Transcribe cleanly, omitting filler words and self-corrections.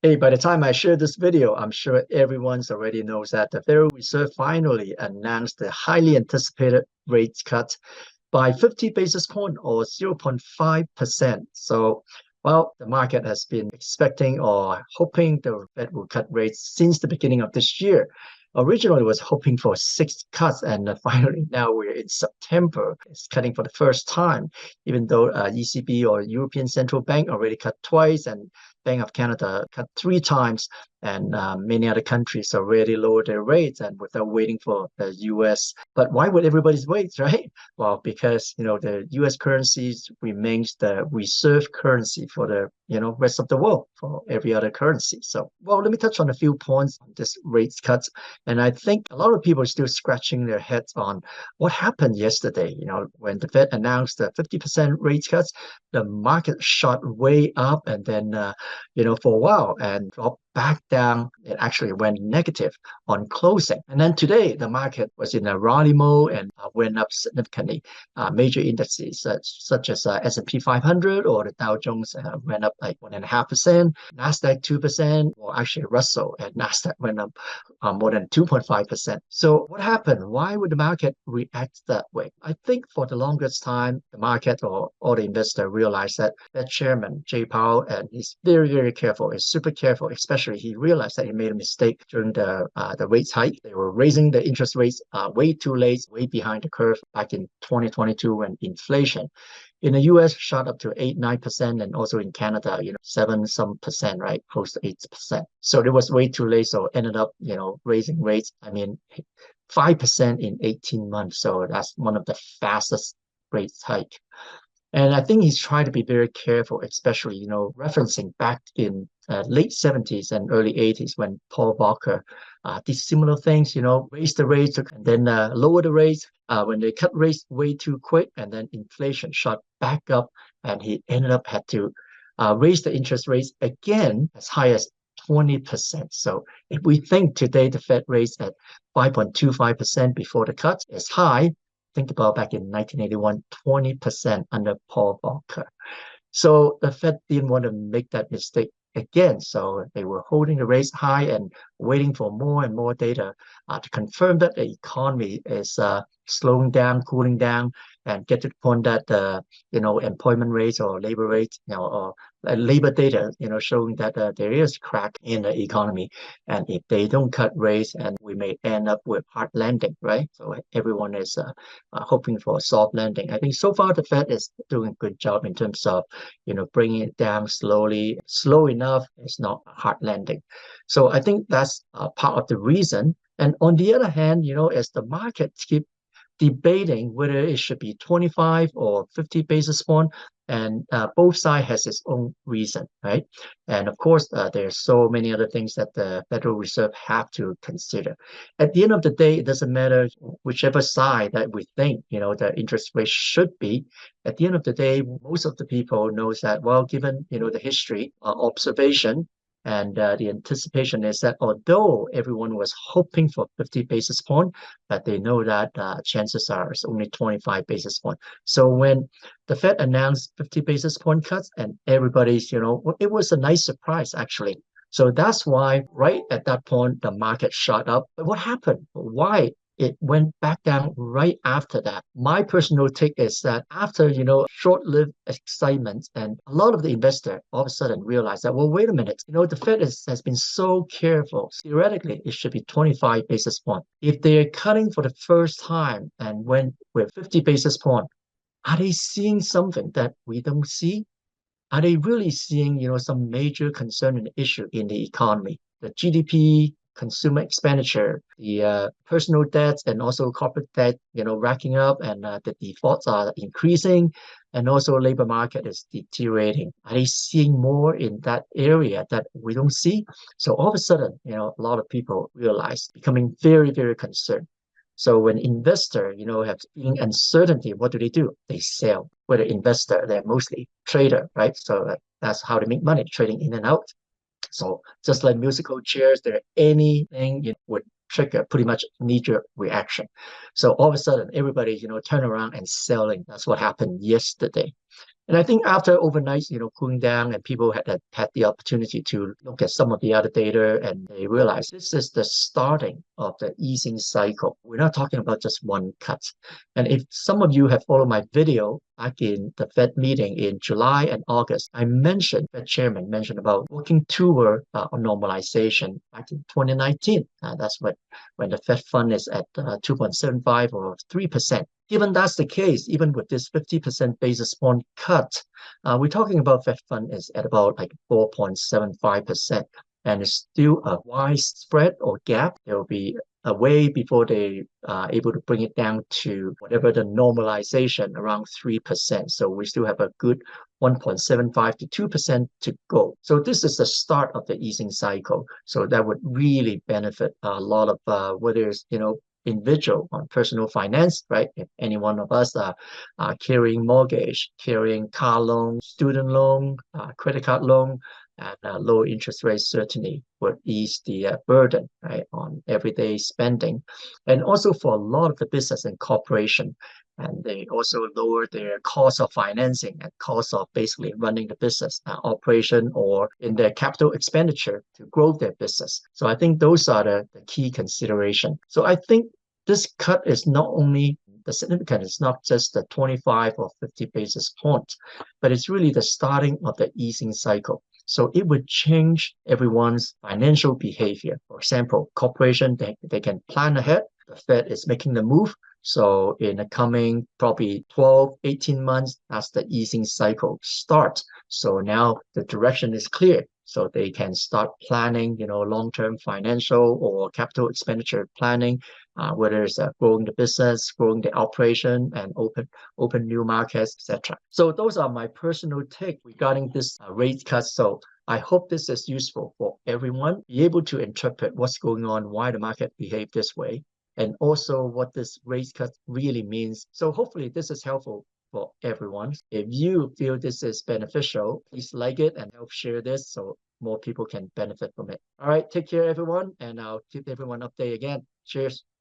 Hey, by the time I share this video, I'm sure everyone's already knows that the Federal Reserve finally announced the highly anticipated rate cut by 50 basis point or 0.5%. So, well, the market has been expecting or hoping the Fed will cut rates since the beginning of this year. Originally, it was hoping for six cuts, and finally, now we're in September. It's cutting for the first time, even though ECB or European Central Bank already cut twice, and Bank of Canada cut three times, and many other countries already lowered their rates and without waiting for the US. But why would everybody wait, right? Well, because the US currency remains the reserve currency for the rest of the world for every other currency. So, well, let me touch on a few points on this rates cuts. And I think a lot of people are still scratching their heads on what happened yesterday. When the Fed announced the 50% rate cuts, the market shot way up and then for a while and dropped back down. It actually went negative on closing. And then today, the market was in a rally mode and went up significantly. Major indices such as S&P 500 or the Dow Jones went up like 1.5%, NASDAQ 2%, or actually Russell and NASDAQ went up more than 2.5%. So what happened? Why would the market react that way? I think for the longest time, the market or all the investor realized that chairman, Jay Powell, and he's very, very careful. He's super careful, especially he realized that he made a mistake during the rates hike. They were raising the interest rates way too late, way behind the curve back in 2022 when inflation in the US shot up to 8-9%, and also in Canada, 7% right, close to 8%. So it was way too late. So ended up, raising rates. I mean, 5% in 18 months. So that's one of the fastest rates hike. And I think he's trying to be very careful, especially, referencing back in late 70s and early 80s when Paul Volcker did similar things, raised the rates and then lower the rates when they cut rates way too quick, and then inflation shot back up and he ended up had to raise the interest rates again as high as 20%. So if we think today the Fed raised at 5.25% before the cut is high, think about back in 1981, 20% under Paul Volcker. So the Fed didn't want to make that mistake again. So they were holding the rates high and waiting for more and more data to confirm that the economy is slowing down, cooling down, and get to the point that employment rates or labor rates, or labor data, showing that there is crack in the economy. And if they don't cut rates, and we may end up with hard landing, right? So everyone is hoping for a soft landing. I think so far the Fed is doing a good job in terms of, bringing it down slowly. Slow enough, it's not a hard landing. So I think that's part of the reason. And on the other hand, as the markets keep debating whether it should be 25 or 50 basis point, and both sides has its own reason, right? And of course, there's so many other things that the Federal Reserve have to consider. At the end of the day, it doesn't matter whichever side that we think, the interest rate should be. At the end of the day, most of the people knows that, well, given, the history, observation, and the anticipation is that although everyone was hoping for 50 basis point, but they know that chances are it's only 25 basis point. So when the Fed announced 50 basis point cuts, and everybody's, it was a nice surprise actually. So that's why right at that point, the market shot up. But what happened? Why it went back down right after that? My personal take is that after, short-lived excitement, and a lot of the investor all of a sudden realized that, well, wait a minute, the Fed has been so careful. Theoretically, it should be 25 basis point. If they're cutting for the first time and went with 50 basis point, are they seeing something that we don't see? Are they really seeing, some major concern and issue in the economy? The GDP, consumer expenditure, the personal debts, and also corporate debt, racking up, and the defaults are increasing, and also labor market is deteriorating. Are they seeing more in that area that we don't see? So all of a sudden, a lot of people realize, becoming very, very concerned. So when investor, have feeling uncertainty, what do? They sell. Whether investor, they're mostly trader, right? So that's how they make money, trading in and out. So just like musical chairs, there anything would trigger pretty much knee-jerk reaction. So all of a sudden, everybody, turn around and selling. That's what happened yesterday. And I think after overnight, cooling down and people had the opportunity to look at some of the other data and they realized this is the starting of the easing cycle. We're not talking about just one cut. And if some of you have followed my video back in the Fed meeting in July and August, Fed chairman mentioned about working toward a normalization back in 2019. That's when the Fed fund is at 2.75 or 3%. Given that's the case, even with this 50% basis point cut, we're talking about Fed fund is at about like 4.75%. And it's still a wide spread or gap. There will be a way before they are able to bring it down to whatever the normalization around 3%. So we still have a good 1.75 to 2% to go. So this is the start of the easing cycle. So that would really benefit a lot of whether it's, individual on personal finance, right? If any one of us are carrying mortgage, carrying car loan, student loan, credit card loan, and low interest rates certainly would ease the burden, right, on everyday spending. And also for a lot of the business and corporation, and they also lower their cost of financing and cost of basically running the business operation or in their capital expenditure to grow their business. So I think those are the key consideration. So I think this cut is not only the significant, it's not just the 25 or 50 basis points, but it's really the starting of the easing cycle. So it would change everyone's financial behavior. For example, corporation, they can plan ahead. The Fed is making the move. So in the coming probably 12, 18 months, as the easing cycle starts. So now the direction is clear. So they can start planning, long-term financial or capital expenditure planning, whether it's growing the business, growing the operation, and open new markets, etc. So those are my personal take regarding this rate cut. So I hope this is useful for everyone, be able to interpret what's going on, why the market behaved this way, and also what this rate cut really means. So hopefully this is helpful for everyone. If you feel this is beneficial, please like it and help share this so more people can benefit from it. All right, take care everyone, and I'll keep everyone updated again. Cheers.